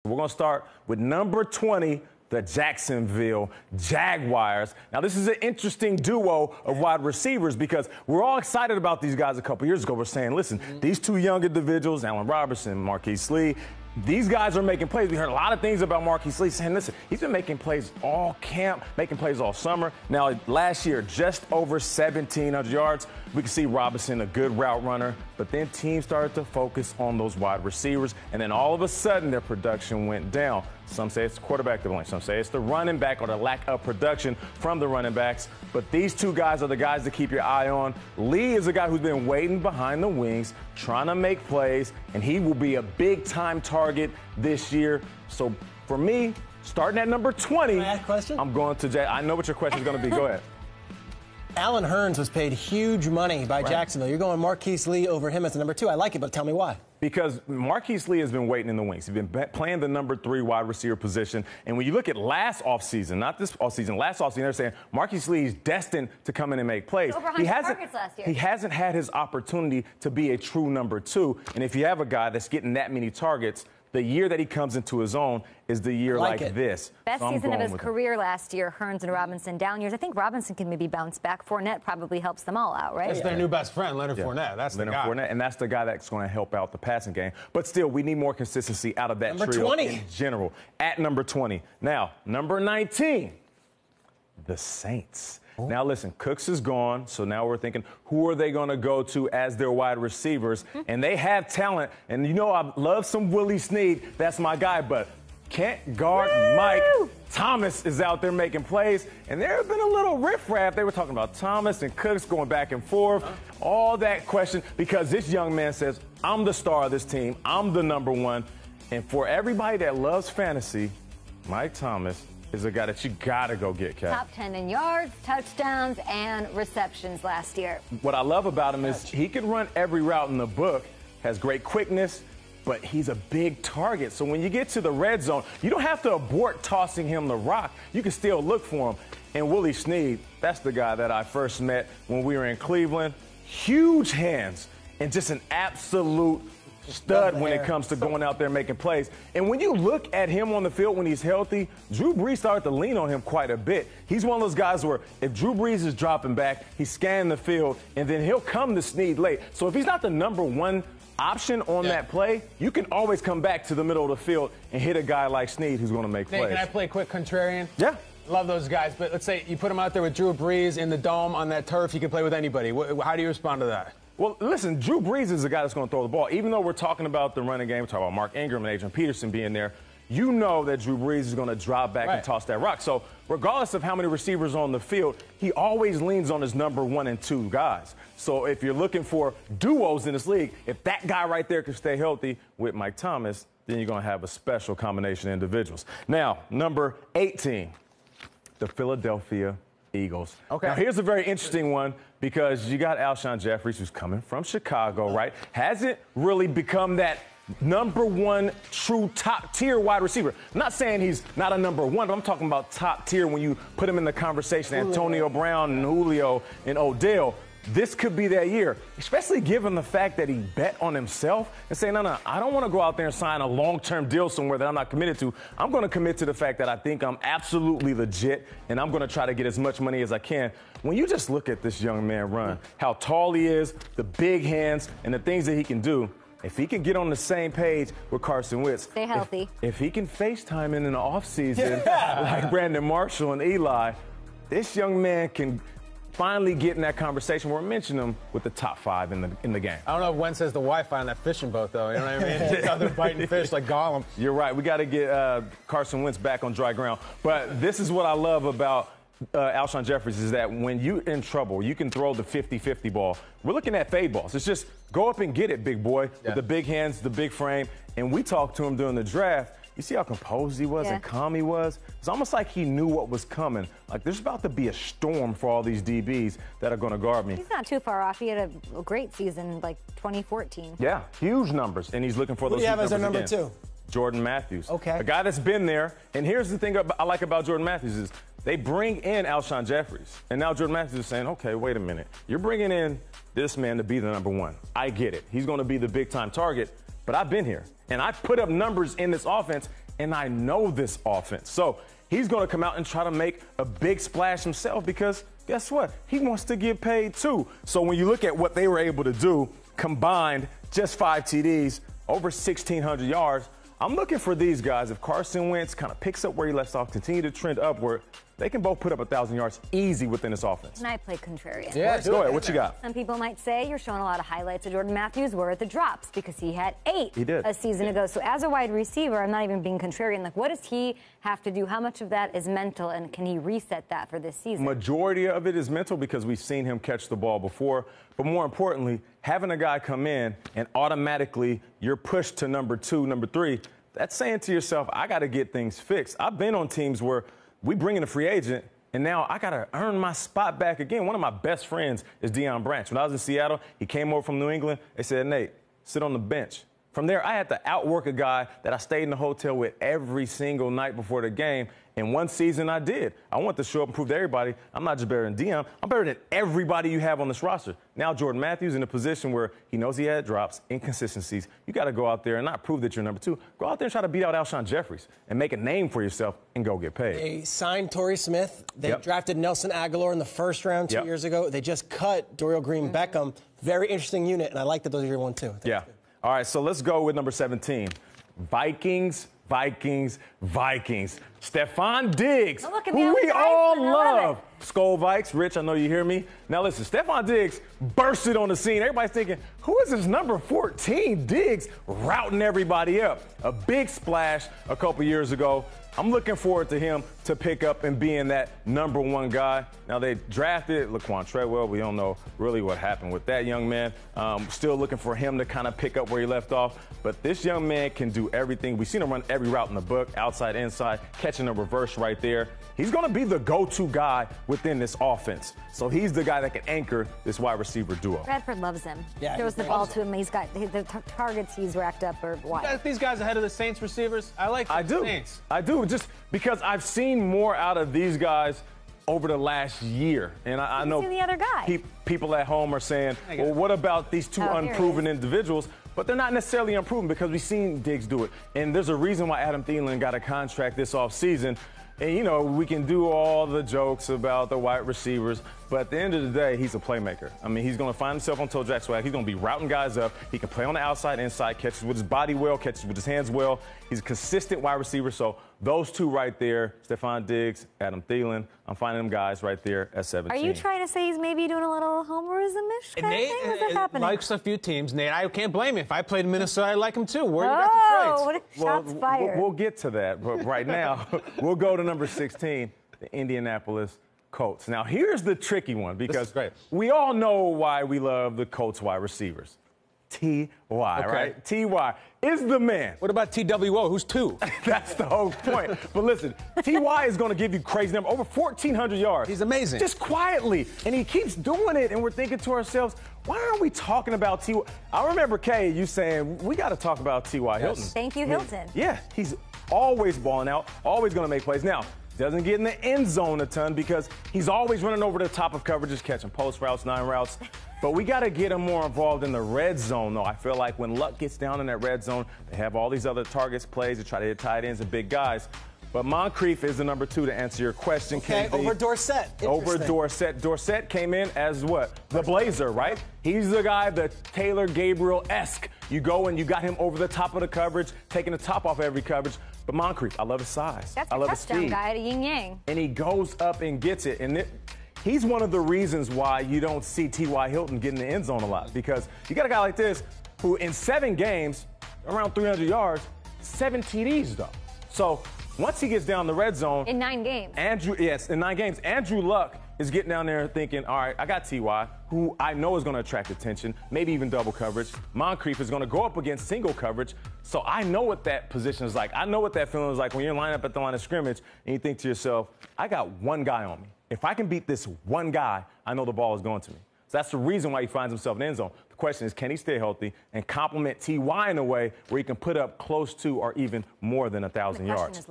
We're going to start with number 20, the Jacksonville Jaguars. Now, this is an interesting duo of wide receivers because we're all excited about these guys a couple years ago. We're saying, listen, these two young individuals, Allen Robinson, Marquise Lee, these guys are making plays. We heard a lot of things about Marquise Lee saying, listen, he's been making plays all camp, making plays all summer. Now, last year, just over 1,700 yards. We can see Robinson, a good route runner, but then teams started to focus on those wide receivers, and then all of a sudden their production went down. Some say it's the quarterback to blame. Some say it's the running back or the lack of production from the running backs. But these two guys are the guys to keep your eye on. Lee is a guy who's been waiting behind the wings, trying to make plays, and he will be a big-time target this year. So for me, starting at number 20, Can I ask a question? I'm going to I know what your question is going to be. Go ahead. Allen Hurns was paid huge money by Jacksonville. You're going Marquise Lee over him as the number 2. I like it, but tell me why. Because Marquise Lee has been waiting in the wings. He's been playing the number 3 wide receiver position. And when you look at last offseason, not this offseason, last offseason, they're saying Marquise Lee is destined to come in and make plays. Over 100 targets last year. He hasn't had his opportunity to be a true number 2. And if you have a guy that's getting that many targets, the year that he comes into his own is the year like this. Best so season of his career last year, Hurns and Robinson down years. I think Robinson can maybe bounce back. Fournette probably helps them all out, right? That's their new best friend, Leonard Fournette. That's Leonard the guy. Fournette, and that's the guy that's going to help out the passing game. But still, we need more consistency out of that number trio 20. in general. At number 20. Now, number 19, the Saints. Now, listen, Cooks is gone, so now we're thinking, who are they going to go to as their wide receivers? And they have talent, and you know I love some Willie Snead. That's my guy, but can't guard Mike. Thomas is out there making plays, and there have been a little riffraff. They were talking about Thomas and Cooks going back and forth, all that question, because this young man says, I'm the star of this team. I'm the number 1. And for everybody that loves fantasy, Mike Thomas is a guy that you got to go get, Kat. Top 10 in yards, touchdowns, and receptions last year. What I love about him is he can run every route in the book, has great quickness, but he's a big target. So when you get to the red zone, you don't have to abort tossing him the rock. You can still look for him. And Willie Snead, that's the guy that I first met when we were in Cleveland. Huge hands and just an absolute stud when it comes to going out there making plays. And when you look at him on the field when he's healthy, Drew Brees started to lean on him quite a bit. He's one of those guys where if Drew Brees is dropping back, he's scanning the field, and then he'll come to Snead late. So if he's not the number 1 option on that play, you can always come back to the middle of the field and hit a guy like Snead who's going to make plays. Can I play a quick contrarian? Yeah. Love those guys, but let's say you put him out there with Drew Brees in the dome on that turf, he can play with anybody. How do you respond to that? Well, listen, Drew Brees is the guy that's going to throw the ball. Even though we're talking about the running game, we're talking about Mark Ingram and Adrian Peterson being there, you know that Drew Brees is going to drop back and toss that rock. So regardless of how many receivers are on the field, he always leans on his number 1 and 2 guys. So if you're looking for duos in this league, if that guy right there can stay healthy with Mike Thomas, then you're going to have a special combination of individuals. Now, number 18, the Philadelphia Eagles. Okay. Now, here's a very interesting one because you got Alshon Jeffries, who's coming from Chicago, right? Hasn't really become that number 1 true top-tier wide receiver. I'm not saying he's not a number 1, but I'm talking about top-tier when you put him in the conversation. Antonio Brown and Julio and Odell. This could be that year, especially given the fact that he bet on himself and saying, no, I don't want to go out there and sign a long-term deal somewhere that I'm not committed to. I'm going to commit to the fact that I think I'm absolutely legit, and I'm going to try to get as much money as I can. When you just look at this young man run, how tall he is, the big hands, and the things that he can do, if he can get on the same page with Carson Wentz, stay healthy. If he can FaceTime in the offseason like Brandon Marshall and Eli, this young man can finally get in that conversation where I mentioned him with the top 5 in the game. I don't know if Wentz has the Wi-Fi on that fishing boat, though. You know what I mean? Just out there biting fish like Gollum. You're right. We got to get Carson Wentz back on dry ground. But this is what I love about Alshon Jeffries is that when you're in trouble, you can throw the 50-50 ball. We're looking at fade balls. It's just go up and get it, big boy, with the big hands, the big frame. And we talked to him during the draft. You see how composed he was and calm he was? It's almost like he knew what was coming. Like there's about to be a storm for all these DBs that are going to guard me. He's not too far off. He had a great season like 2014. Yeah, huge numbers. And he's looking for those numbers. Who do you have as our number again. 2? Jordan Matthews. Okay. A guy that's been there. And here's the thing I like about Jordan Matthews is they bring in Alshon Jeffries. And now Jordan Matthews is saying, okay, wait a minute. You're bringing in this man to be the number 1. I get it. He's going to be the big-time target. But I've been here. And I put up numbers in this offense, and I know this offense. So he's going to come out and try to make a big splash himself because guess what? He wants to get paid too. So when you look at what they were able to do, combined, just 5 TDs, over 1,600 yards, I'm looking for these guys. If Carson Wentz kind of picks up where he left off, continue to trend upward, they can both put up 1,000 yards easy within this offense. And I play contrarian. Yeah, go ahead. What you got? Some people might say you're showing a lot of highlights of Jordan Matthews. Where are the drops? Because he had 8 a season ago. So as a wide receiver, I'm not even being contrarian. Like, what does he have to do? How much of that is mental, and can he reset that for this season? Majority of it is mental because we've seen him catch the ball before. But more importantly, having a guy come in and automatically you're pushed to number 2, number 3, that's saying to yourself, I got to get things fixed. I've been on teams where we bring in a free agent, and now I got to earn my spot back again. One of my best friends is Deion Branch. When I was in Seattle, he came over from New England. They said, Nate, sit on the bench. From there, I had to outwork a guy that I stayed in the hotel with every single night before the game. And one season I did. I want to show up and prove to everybody I'm not just better than Deion. I'm better than everybody you have on this roster. Now Jordan Matthews in a position where he knows he had drops, inconsistencies. You got to go out there and not prove that you're number 2. Go out there and try to beat out Alshon Jeffries and make a name for yourself and go get paid. They signed Torrey Smith. They drafted Nelson Aguilar in the first round 2 years ago. They just cut Dorial Green-Beckham. Very interesting unit, and I like that those are your 1, too. Yeah. All right, so let's go with number 17. Vikings. Stephon Diggs, who we all love. Skol Vikes, Rich, I know you hear me. Now listen, Stephon Diggs bursted on the scene. Everybody's thinking, who is this number 14? Diggs routing everybody up. A big splash a couple years ago. I'm looking forward to him to pick up and being that number 1 guy. Now, they drafted Laquan Treadwell. We don't know really what happened with that young man. Still looking for him to kind of pick up where he left off. But this young man can do everything. We've seen him run every route in the book, outside, inside, catching a reverse right there. He's going to be the go-to guy within this offense. So he's the guy that can anchor this wide receiver duo. Bradford loves him. Yeah, throws the ball to him. He's got the targets he's racked up are wild. These guys ahead of the Saints receivers, I like the Saints. I do, just because I've seen more out of these guys over the last year. And I know the other guy. People at home are saying, well, what about these 2 unproven individuals? But they're not necessarily unproven because we've seen Diggs do it. And there's a reason why Adam Thielen got a contract this offseason. And, you know, we can do all the jokes about the wide receivers, but at the end of the day, he's a playmaker. I mean, he's going to find himself on toe jack swag. He's going to be routing guys up. He can play on the outside, inside, catches with his body well, catches with his hands well. He's a consistent wide receiver. So those 2 right there, Stephon Diggs, Adam Thielen, I'm finding them guys right there at 17. Are you trying to say he's maybe doing a little homerism-ish kind of thing? What's that happening? Likes a few teams. Nate, I can't blame him. If I played in Minnesota, I'd like him too. Where you got the trades? What a shots fired. We'll get to that, but right now, we'll go to number 16, the Indianapolis Colts. Now, here's the tricky one because we all know why we love the Colts wide receivers. T.Y., right? T.Y. is the man. What about T.W.O.? Who's 2? That's the whole point. But listen, T.Y. is going to give you crazy numbers, over 1,400 yards. He's amazing. Just quietly. And he keeps doing it, and we're thinking to ourselves, why aren't we talking about T.Y.? I remember, Kay, you saying, we got to talk about T.Y. Hilton. Thank you, Hilton. Yeah, he's always balling out, always going to make plays. Now, doesn't get in the end zone a ton because he's always running over the top of coverages, catching post routes, 9 routes. But we got to get him more involved in the red zone, though. I feel like when Luck gets down in that red zone, they have all these other targets, plays to try to hit tight ends and big guys. But Moncrief is the number 2 to answer your question. Okay, over Dorsett. Over Dorsett. Dorsett came in as what? The Blazer, right? He's the guy, the Taylor Gabriel-esque. You go and you got him over the top of the coverage, taking the top off every coverage. But Moncrief, I love his size. That's I love his touchdown speed. guy to Yin Yang. And he goes up and gets it. And he's one of the reasons why you don't see T.Y. Hilton get in the end zone a lot. Because you got a guy like this who in 7 games, around 300 yards, 7 TDs, though. So once he gets down the red zone. In 9 games. In 9 games. Andrew Luck is getting down there thinking, all right, I got T.Y., who I know is going to attract attention, maybe even double coverage. Moncrief is going to go up against single coverage. So I know what that position is like. I know what that feeling is like when you're lined up at the line of scrimmage and you think to yourself, I got one guy on me. If I can beat this one guy, I know the ball is going to me. So that's the reason why he finds himself in the end zone. The question is, can he stay healthy and complement T.Y. in a way where he can put up close to or even more than 1,000 yards?